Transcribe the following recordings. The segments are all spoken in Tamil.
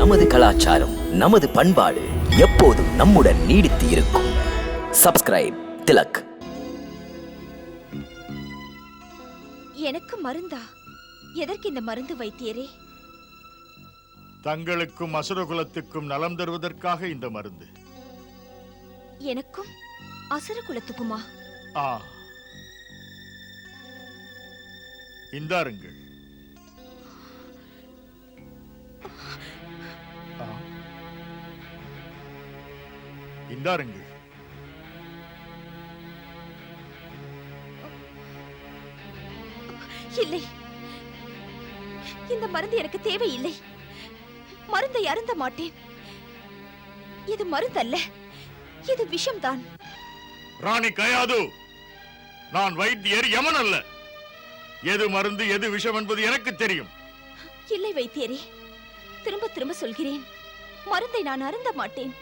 நமது கலாச்சாரம், நமது பண்பாடு எப்போதும் நம்முடன் நீடித்து இருக்கும். சப்ஸ்கிரைப் திலக். எனக்கு மருந்தா? எதற்கு இந்த மருந்து வைத்தியரே? தங்களுக்கும் அசுரகுலத்துக்கும் நலம் தருவதற்காக இந்த மருந்து. எனக்கும் அசுரகுலத்துக்குமா? இந்தாருங்கள். இந்தாருங்கள். இல்லை, இந்த மருந்து எனக்கு தேவையில்லை. மருந்தை அருந்த மாட்டேன். இது மருந்தல்ல, இது விஷம்தான். ராணி கயாது, நான் வைத்தியர், யமன் அல்ல. எது மருந்து எது விஷம் என்பது எனக்கு தெரியும். இல்லை வைத்தியரே, திரும்ப திரும்ப சொல்கிறேன், மருந்தை நான் அருந்த மாட்டேன்.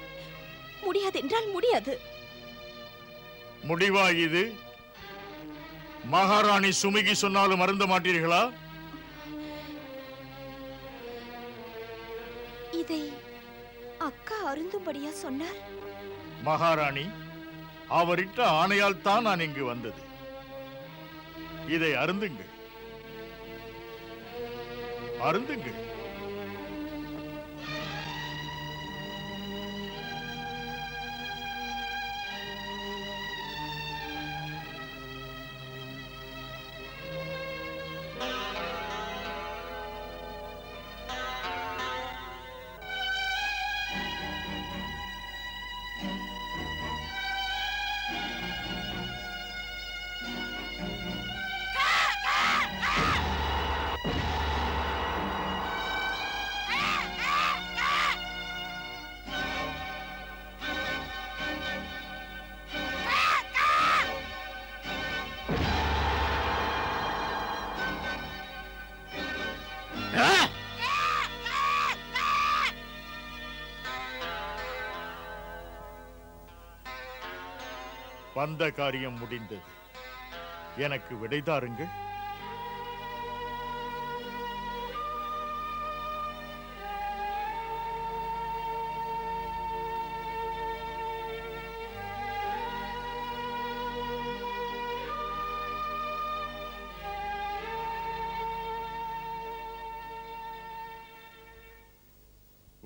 முடியாது என்றால் முடியாது. முடிவா இது? மகாராணி சுமிகி சொன்னாலும் அருந்த மாட்டீர்களா? இதை அக்கா அருந்தும்படியா சொன்னார். மகாராணி அவரிட்ட ஆணையால் தான் நான் இங்கு வந்தது. இதை அருந்துங்கள், அருந்துங்கள். வந்த காரியம் முடிந்தது. எனக்கு விடை தாருங்கள்.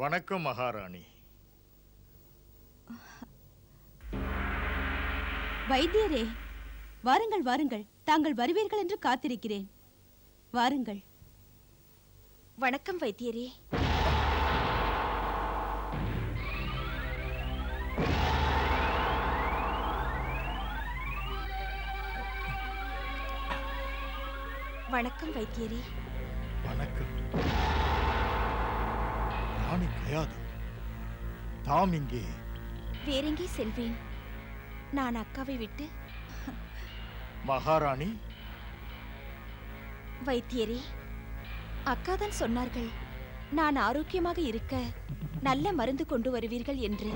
வணக்கம் மகாராணி. வைத்தியரே, வாருங்கள் வாருங்கள். தாங்கள் வருவீர்கள் என்று காத்திருக்கிறேன். வாருங்கள். வணக்கம் வைத்தியரே. வணக்கம் வைத்தியரே. வணக்கம். ராணி கயாது, தாம் இங்கே? வேறெங்கே செல்வேன்? நான் அக்காவை விட்டு. மகாராணி. வைத்தியரே, அக்காதான் சொன்னார்கள் நான் ஆரோக்கியமாக இருக்க நல்ல மருந்து கொண்டு வருவீர்கள் என்று.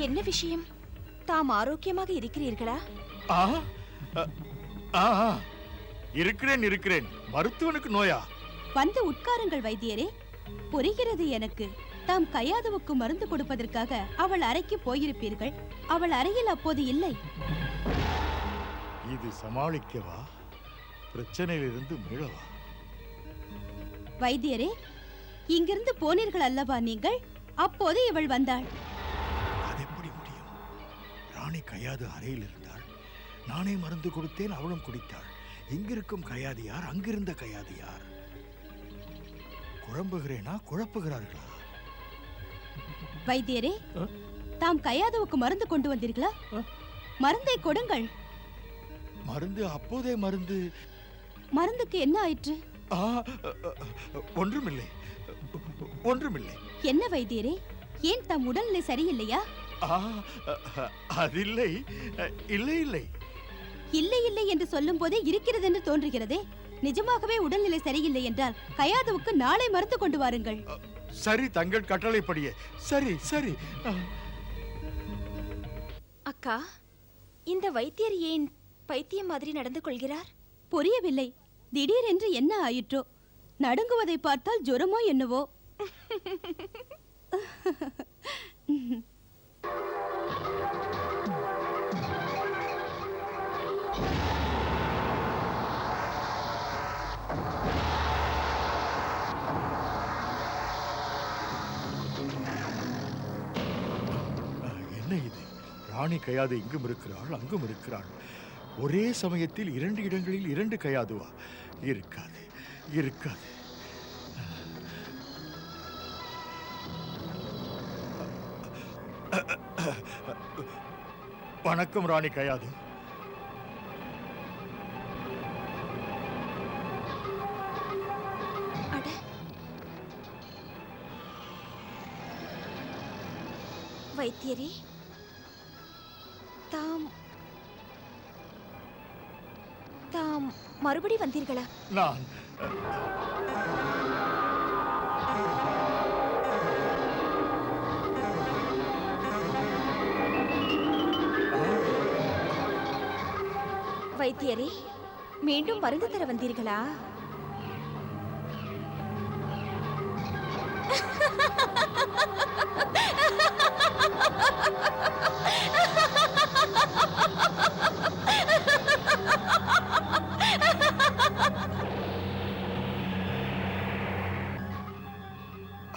என்ன விஷயம்? தாம் ஆரோக்கியமாக இருக்கிறீர்களா? இருக்கிறேன் இருக்கிறேன். மருத்துவனுக்கு நோயா? வந்து உட்காருங்கள் வைத்தியரே. புரிகிறது எனக்கு. தாம் கயாதுவுக்கு மருந்து கொடுப்பதற்காக அவள் அறைக்கு போயிருப்பீர்கள். அவள் அறையில் அப்போது இல்லை. இது சமாளிக்கவா, பிரச்சனையிலிருந்து மீளவா? வைத்தியரே, இங்கிருந்து போனீர்கள் அல்லவா நீங்கள்? அப்போது இவள் வந்தாள். அது எப்படி முடியும்? ராணி கயாது அறையில் இருந்தாள். நானே மருந்து கொடுத்தேன், அவளும் குடித்தாள். இங்கிருக்கும் கயாது யார், அங்கிருந்த கயாது யார்? குழம்புகிறேனா, குழப்புகிறார்களா? வைத்தியரே, தாம் கயாதுவுக்கு மருந்து கொண்டு வந்தீர்களா? மருந்தை கொடுங்கள். மருந்து? அப்போதே மருந்து? மருந்துக்கு என்ன ஆயிற்று? ஒன்றுமில்லை, ஒன்றுமில்லை. என்ன வைத்தியரே, ஏன் தம் உடல்நிலை சரியில்லையா? அதில்லை, இல்லை இல்லை. இல்லை இல்லை என்று சொல்லும் போதே இருக்கிறது என்று தோன்றுகிறதே. நிஜமாகவே உடல்நிலை சரியில்லை என்றால் கயாதுவுக்கு நாளை மருந்து கொண்டு வாருங்கள். சரி, தங்கள் கட்டளைப்படியே. சரி சரி. அக்கா, இந்த வைத்தியர் ஏன் பைத்தியம் மாதிரி நடந்து கொள்கிறார்? புரியவில்லை. திடீரென்று என்ன ஆயிற்றோ? நடுங்குவதை பார்த்தால் ஜுரமோ என்னவோ. என்ன இது? ராணி கயாது இங்கும் இருக்கிறாள், அங்கும் இருக்கிறாள். ஒரே சமயத்தில் 2 இடங்களில் 2 கயாதுவா? இருக்காது, இருக்காது. வணக்கம் ராணி கயாது. அட, வைத்தியரே, தாம் மறுபடி வந்தீர்களா? நான் வைத்தியரே, மீண்டும் மருந்து தர வந்தீர்களா?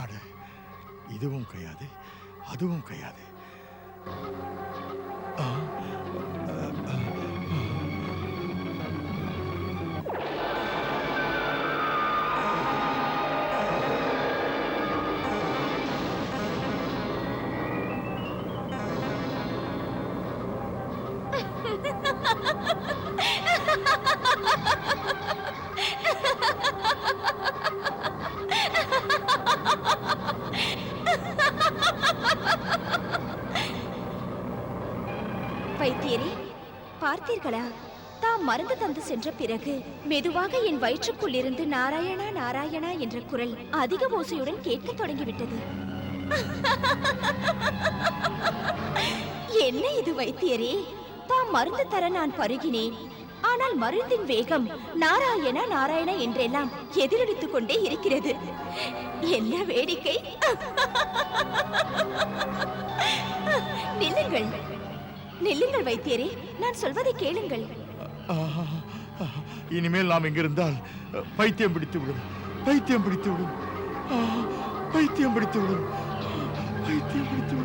அட, இதுவும் கயாது, அதுவும் கயாது. வைத்தியரே, பார்த்தீர்களா? தாம் மருந்து தந்து சென்ற பிறகு மெதுவாக என் வயிற்றுக்குள் இருந்து நாராயணா நாராயணா என்ற குரல் அதிக ஓசையுடன் கேட்க தொடங்கிவிட்டது. என்ன இது வைத்தியரே? தாம் மருந்து தர நான் பருகினேன். ஆனால் மருந்தின் வேகம் நாராயணா நாராயணா என்றெல்லாம் எதிரொலித்துக் கொண்டே இருக்கிறது. என்ன வேடிக்கை! நில்லுங்கள், நில்லுங்கள் வைத்தியரே, நான் சொல்வதை கேளுங்கள். இனிமேல் நாம் இங்கிருந்தால் பைத்தியம் பிடித்துவிடும், பைத்தியம் பிடித்துவிடும், பைத்தியம் பிடித்துவிடும், பைத்தியம் பிடித்துவிடும்.